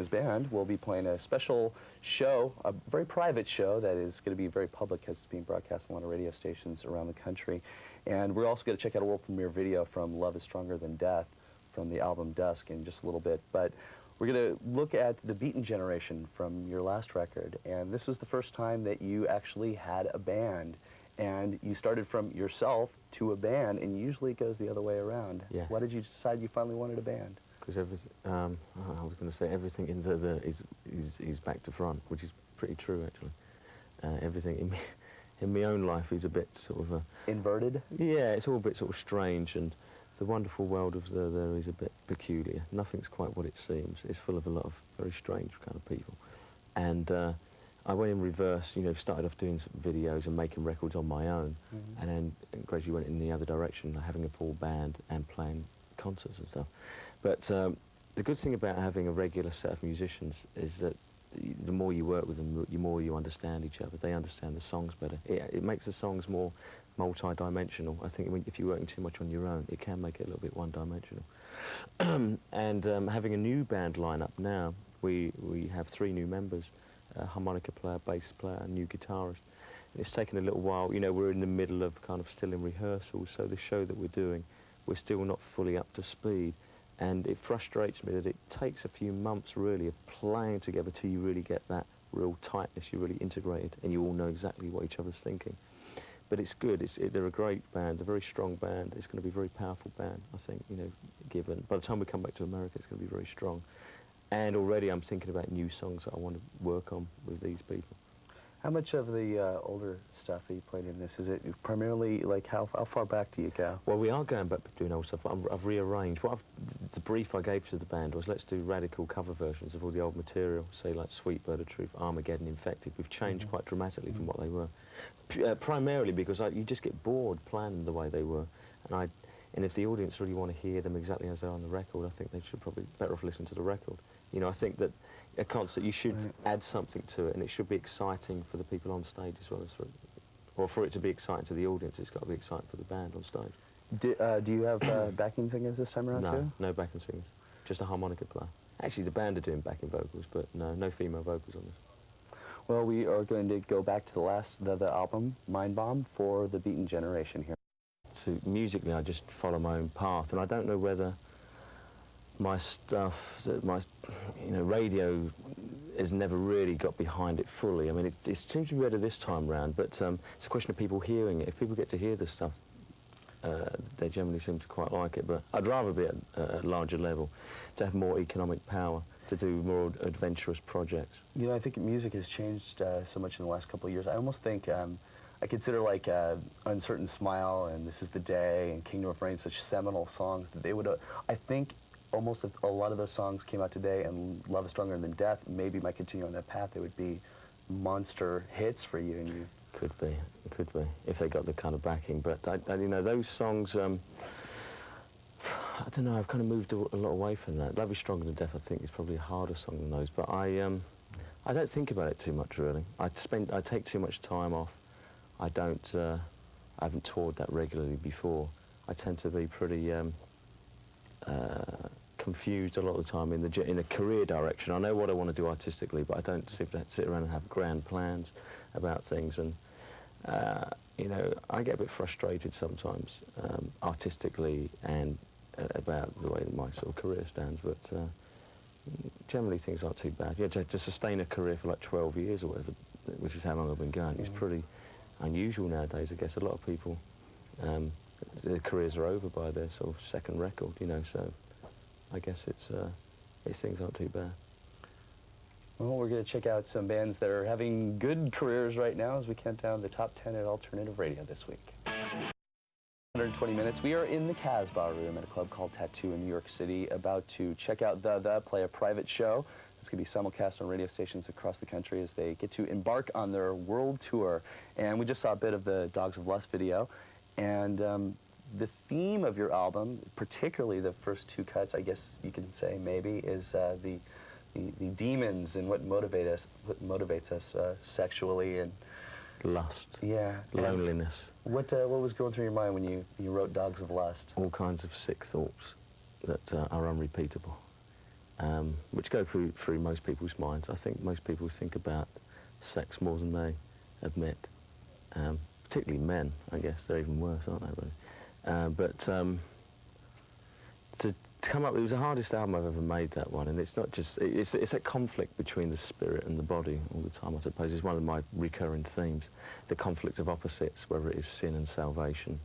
his band will be playing a special show, a very private show that is going to be very public because it's being broadcast on a lot of radio stations around the country. And we're also going to check out a world premiere video from Love is Stronger Than Death from the album Dusk in just a little bit. But we're going to look at the Beaten generation from your last record. And this was the first time that you actually had a band. And you started from yourself to a band, and usually it goes the other way around. Yes. Why did you decide you finally wanted a band? Because everything, I was going to say everything in TheThe is back to front, which is pretty true actually. Everything in my own life is a bit sort of inverted? Yeah, it's all a bit sort of strange, and the wonderful world of TheThe is a bit peculiar. Nothing's quite what it seems. It's full of a lot of very strange kind of people. And I went in reverse, you know, started off doing some videos and making records on my own, and then gradually went in the other direction, having a full band and playing concerts and stuff. But the good thing about having a regular set of musicians is that the more you work with them, the more you understand each other. They understand the songs better. It makes the songs more multi-dimensional. I think if you're working too much on your own, it can make it a little bit one-dimensional. And having a new band lineup now, we have 3 new members. A harmonica player, bass player, and new guitarist. And it's taken a little while. You know, we're in the middle of kind of still in rehearsals, so the show that we're doing, we're still not fully up to speed. And it frustrates me that it takes a few months, really, of playing together till you really get that real tightness, you're really integrated, and you all know exactly what each other's thinking. But it's good. They're a great band, a very strong band. It's going to be a very powerful band, I think, you know, given. By the time we come back to America, it's going to be very strong. And already I'm thinking about new songs that I want to work on with these people. How much of the older stuff that you played in this, is it primarily, like, how far back do you go? Well, we are going back doing old stuff. I've rearranged. The brief I gave to the band was, let's do radical cover versions of all the old material, say like Sweet Bird of Truth, Armageddon, Infected. We've changed quite dramatically from what they were. Primarily because you just get bored playing them the way they were. And if the audience really want to hear them exactly as they're on the record, I think they should probably better off listen to the record. You know, I think that a concert, you should add something to it, and it should be exciting for the people on stage as well as for it to be exciting to the audience, it's got to be exciting for the band on stage. Do you have backing singers this time around too? No backing singers, just a harmonica player. Actually, the band are doing backing vocals, but no female vocals on this. Well, we are going to go back to the last TheThe album, Mind Bomb, for the Beaten generation here. So musically, I just follow my own path, and I don't know whether my stuff, radio has never really got behind it fully. I mean, it seems to be better this time round, but it's a question of people hearing it. If people get to hear this stuff, they generally seem to quite like it, but I'd rather be at a larger level, to have more economic power, to do more adventurous projects. You know, I think music has changed so much in the last couple of years. I almost think I consider like Uncertain Smile and This Is the Day and Kingdom of Rain such seminal songs that they would, I think almost if a lot of those songs came out today and Love is Stronger Than Death, maybe might continue on that path, they would be monster hits for you. And you could be, if they got the kind of backing. But you know, those songs, I don't know, I've kind of moved a lot away from that. Love is Stronger Than Death, I think, is probably a harder song than those, but I don't think about it too much, really. I take too much time off. I haven't toured that regularly before. I tend to be pretty confused a lot of the time in a career direction. I know what I want to do artistically, but I don't sit around and have grand plans about things. And you know, I get a bit frustrated sometimes artistically and about the way that my sort of career stands. But generally, things aren't too bad. Yeah, to sustain a career for like 12 years or whatever, which is how long I've been going, it's pretty unusual nowadays. I guess a lot of people, their careers are over by their sort of second record, you know, so I guess these things aren't too bad. Well, we're going to check out some bands that are having good careers right now as we count down the top 10 at alternative radio this week. 120 minutes. We are in the Casbah room at a club called Tattoo in New York City, about to check out TheThe, play a private show. It's going to be simulcast on radio stations across the country as they get to embark on their world tour. And we just saw a bit of the Dogs of Lust video. And the theme of your album, particularly the first 2 cuts, I guess you can say maybe, is the demons and what motivates us sexually and lust. Yeah. Loneliness. What was going through your mind when you wrote Dogs of Lust? All kinds of sick thoughts that are unrepeatable. which go through most people's minds. I think most people think about sex more than they admit, particularly men. I guess they're even worse, aren't they, really? But to come up, it was the hardest album I've ever made, that one, and it's not just, it's that conflict between the spirit and the body all the time, I suppose, is one of my recurring themes, the conflict of opposites, whether it is sin and salvation,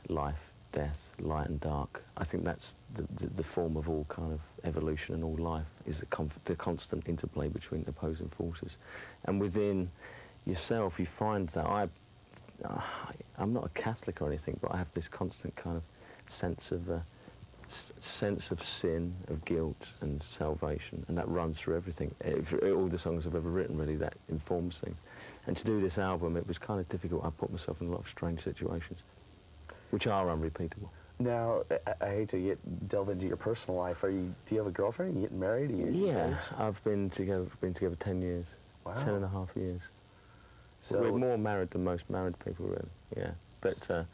life, death, light and dark. I think that's the form of all kind of evolution and all life, is the constant interplay between opposing forces. And within yourself, you find that I'm not a Catholic or anything, but I have this constant kind of sense of sin, of guilt and salvation, and that runs through everything. All the songs I've ever written, really, that informs things. And to do this album, it was kind of difficult. I put myself in a lot of strange situations, which are unrepeatable. Now, I hate to delve into your personal life. Do you have a girlfriend? Are you getting married? Yeah, I've been together 10 years. Wow. 10 and a half years. So we're more married than most married people, really. Yeah, but.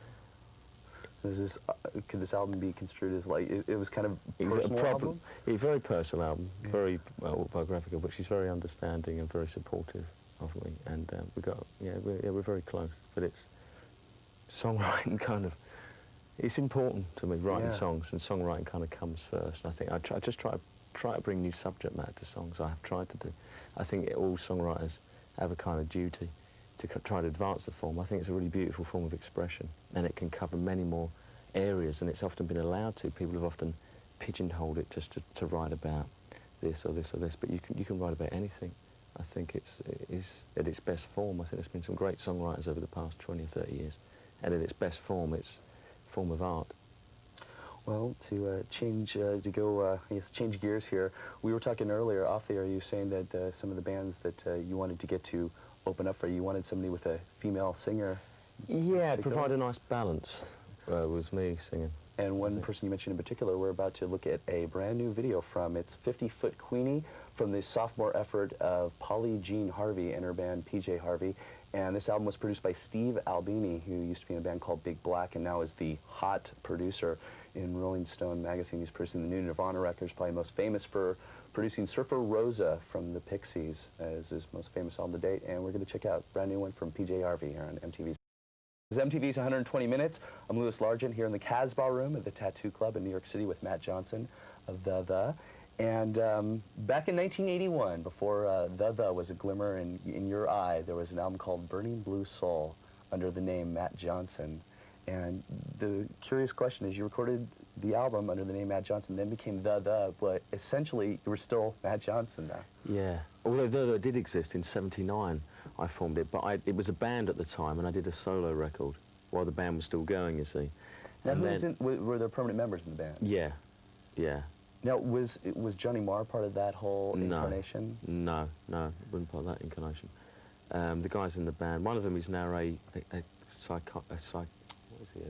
Could this album be construed as like it was kind of personal album? It's a very personal album, yeah. Very autobiographical, but she's very understanding and very supportive of me, and we're very close. But it's songwriting kind of, it's important to me, writing songs, and songwriting kind of comes first. I think I just try to bring new subject matter to songs. I have tried to do. I think all songwriters have a kind of duty to try to advance the form. I think it's a really beautiful form of expression, and it can cover many more areas than it's often been allowed to. People have often pigeonholed it just to write about this or this or this, but you can write about anything. I think it's at its best form. I think there's been some great songwriters over the past 20 or 30 years, and at its best form, it's a form of art. Well, to change gears here, we were talking earlier off the air, you were saying that some of the bands that you wanted to get to open up for you wanted somebody with a female singer. Yeah, provide a nice balance was me singing. And one person you mentioned in particular, we're about to look at a brand new video from. It's 50-Foot Queenie, from the sophomore effort of Polly Jean Harvey and her band PJ Harvey. And this album was produced by Steve Albini, who used to be in a band called Big Black and now is the hot producer in Rolling Stone magazine. He's producing the new Nirvana records, probably most famous for producing Surfer Rosa from the Pixies as his most famous album to date. And we're going to check out a brand new one from PJ Harvey here on MTV. This is MTV's 120 Minutes. I'm Louis Largent here in the Casbah Room at the Tattoo Club in New York City with Matt Johnson of TheThe. And back in 1981, before TheThe was a glimmer in your eye, there was an album called Burning Blue Soul under the name Matt Johnson. And the curious question is, you recorded the album under the name Matt Johnson, then became TheThe, but essentially you were still Matt Johnson now. Yeah, although TheThe did exist in '79, I formed it, but it was a band at the time, and I did a solo record while the band was still going, you see. Now, were there permanent members in the band? Yeah, yeah. Now, was Johnny Marr part of that whole incarnation? No, wasn't part of that incarnation. The guys in the band, one of them is now a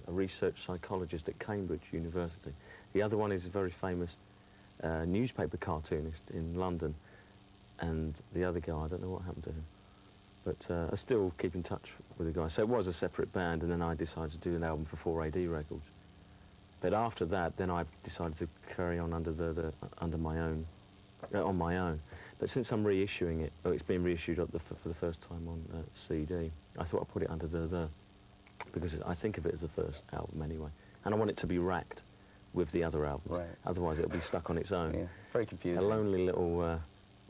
research psychologist at Cambridge University. The other one is a very famous newspaper cartoonist in London, and the other guy, I don't know what happened to him, but I still keep in touch with the guy. So it was a separate band, and then I decided to do an album for 4AD Records. But after that, then I decided to carry on under my own, on my own. But since I'm reissuing it, it's been reissued for the first time on CD, I thought I'd put it under TheThe, because I think of it as the first album anyway, and I want it to be racked with the other albums. Right. Otherwise, it'll be stuck on its own. Yeah, very confusing. A lonely little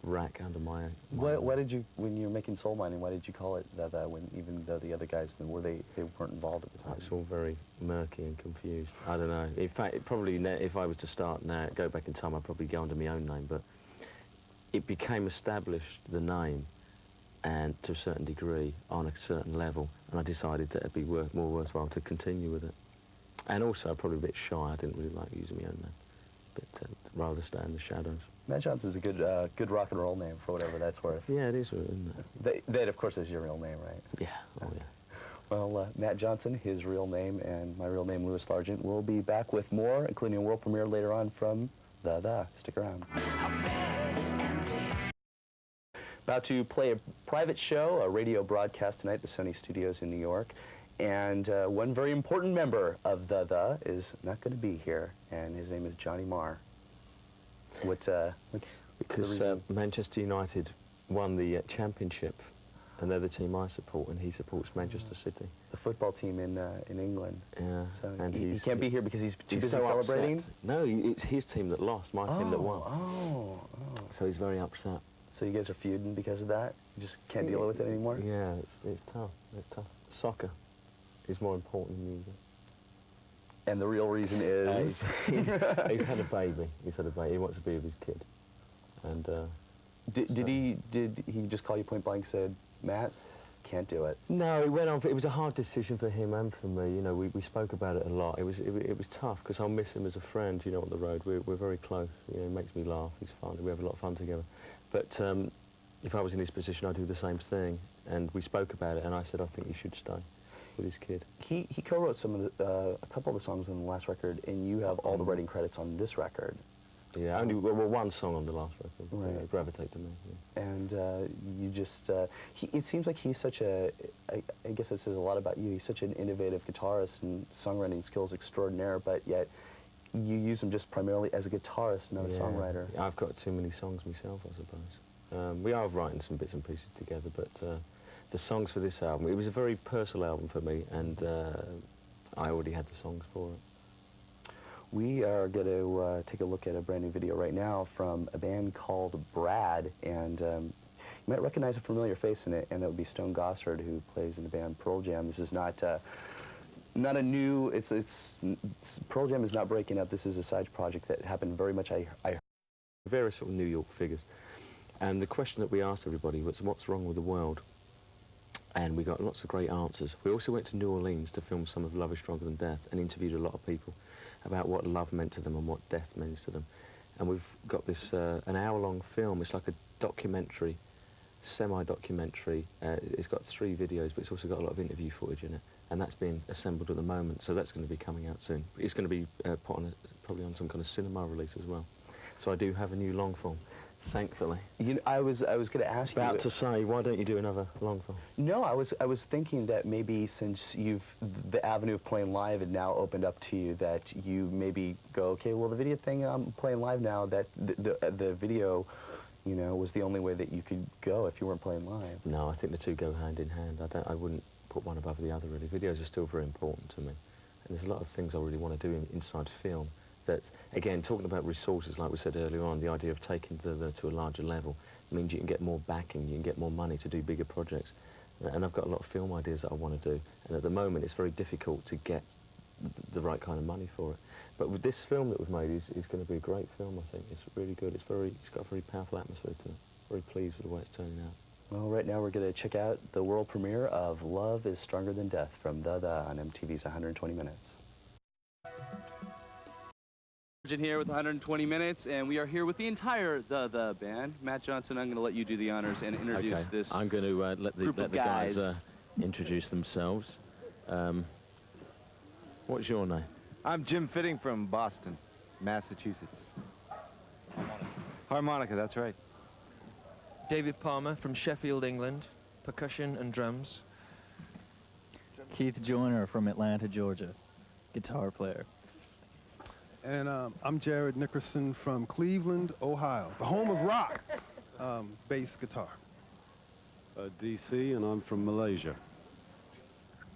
rack under my. Why did you, when you were making Soul Mining, why did you call it TheThe when even though the other guys they weren't involved at the time? It's all very murky and confused. I don't know. In fact, if I was to start now, go back in time, I'd probably go under my own name. But it became established, the name, and to a certain degree, on a certain level, and I decided that it'd be more worthwhile to continue with it. And also, probably a bit shy. I didn't really like using my own name, but rather stay in the shadows. Matt Johnson's a good rock and roll name for whatever that's worth. Yeah, it is, isn't it? That, of course, is your real name, right? Yeah, oh yeah. Well, Matt Johnson, his real name, and my real name, Louis Largent. We'll be back with more, including a world premiere later on from TheThe. Stick around. About to play a private show, a radio broadcast tonight at the Sony Studios in New York. And one very important member of TheThe is not going to be here, and his name is Johnny Marr. What's Because Manchester United won the championship, and they're the team I support, and he supports Manchester City. The football team in England. Yeah, so and he can't be here because he's too busy so celebrating? upset. No, it's his team that lost, my team that won. Oh. So he's very upset. So you guys are feuding because of that? You just can't deal with it anymore? Yeah, it's tough. It's tough. Soccer is more important than music. And the real reason is? He's had a baby. He's had a baby. He wants to be with his kid. And did he just call you point blank and said, Matt, can't do it? No, it went on. It was a hard decision for him and for me. You know, we spoke about it a lot. It was tough because I'll miss him as a friend. You know, on the road we're very close. You know, he makes me laugh. He's fun. We have a lot of fun together. But if I was in his position, I'd do the same thing. And we spoke about it, and I said, I think you should stay with his kid. He co-wrote some of a couple of the songs on the last record, and you have all the writing credits on this record. Yeah, only one song on the last record. Right. Gravitate to Me. Yeah. And you just, it seems like he's such I guess it says a lot about you. He's such an innovative guitarist and songwriting skills extraordinaire, but yet you use him just primarily as a guitarist, not a songwriter. I've got too many songs myself, I suppose. We are writing some bits and pieces together, but the songs for this album, it was a very personal album for me, and I already had the songs for it. We are going to take a look at a brand new video right now from a band called Brad, and you might recognize a familiar face in it, and that would be Stone Gossard, who plays in the band Pearl Jam. This is not a new, Pearl Jam is not breaking up. This is a side project that happened very much, I heard. Various sort of New York figures. And the question that we asked everybody was, what's wrong with the world? And we got lots of great answers. We also went to New Orleans to film some of Love is Stronger Than Death and interviewed a lot of people about what love meant to them and what death means to them. And we've got this an hour-long film. It's like a documentary, semi-documentary. It's got 3 videos, but it's also got a lot of interview footage in it. And that's being assembled at the moment, so that's going to be coming out soon. It's going to be put on probably on some kind of cinema release as well. So I do have a new long film. Thankfully. You know, I was going to ask you. About to say, why don't you do another long film? No, I was thinking that maybe since the avenue of playing live had now opened up to you, that you maybe go, okay, well, the video thing, I'm playing live now, that the video, you know, was the only way that you could go if you weren't playing live. No, I think the two go hand in hand. I wouldn't put one above the other, really. Videos are still very important to me. And there's a lot of things I really want to do inside film. That, again, talking about resources, like we said earlier on, the idea of taking to a larger level means you can get more backing, you can get more money to do bigger projects. And I've got a lot of film ideas that I want to do. And at the moment, it's very difficult to get the right kind of money for it. But with this film that we've made, is going to be a great film, I think. It's really good. It's got a very powerful atmosphere to it. Very pleased with the way it's turning out. Well, right now we're going to check out the world premiere of Love is Stronger Than Death from TheThe on MTV's 120 Minutes. Here with 120 Minutes, and we are here with the entire TheThe band. Matt Johnson, I'm going to let you do the honors and introduce this. I'm going to let the guys introduce themselves. What's your name? I'm Jim Fitting from Boston, Massachusetts. Harmonica, that's right. David Palmer from Sheffield, England, percussion and drums. Keith Joyner from Atlanta, Georgia, guitar player. And I'm Jared Nickerson from Cleveland, Ohio, the home of rock, bass guitar. DC, and I'm from Malaysia.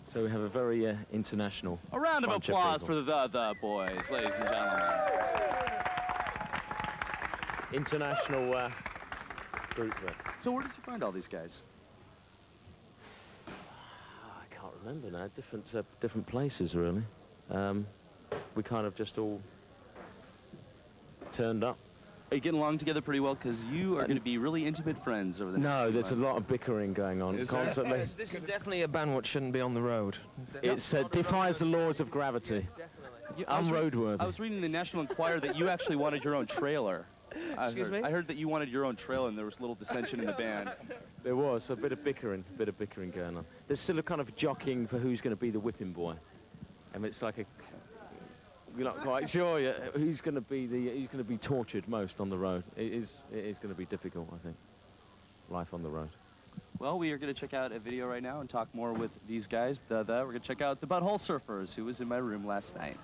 So we have a very international A round of applause of for the TheThe boys, ladies and gentlemen. International group there. So where did you find all these guys? I can't remember now. Different places, really. We kind of just all turned up. Are you getting along together pretty well? Because you are going to be really intimate friends over the next No, few there's a months. lot of bickering going on constantly. This is definitely a band which shouldn't be on the road. It defies the laws of gravity. Unroadworthy. I was reading in the National Enquirer that you actually wanted your own trailer. Excuse me? I heard that you wanted your own trailer, and there was a little dissension in the band. There was a bit of bickering going on. There's still a kind of jockeying for who's going to be the whipping boy. I mean, it's like you're not quite sure yet who's going to be tortured most on the road. It is going to be difficult, I think. Life on the road. Well, we are going to check out a video right now and talk more with these guys. We're going to check out the Butthole Surfers, who was in my room last night.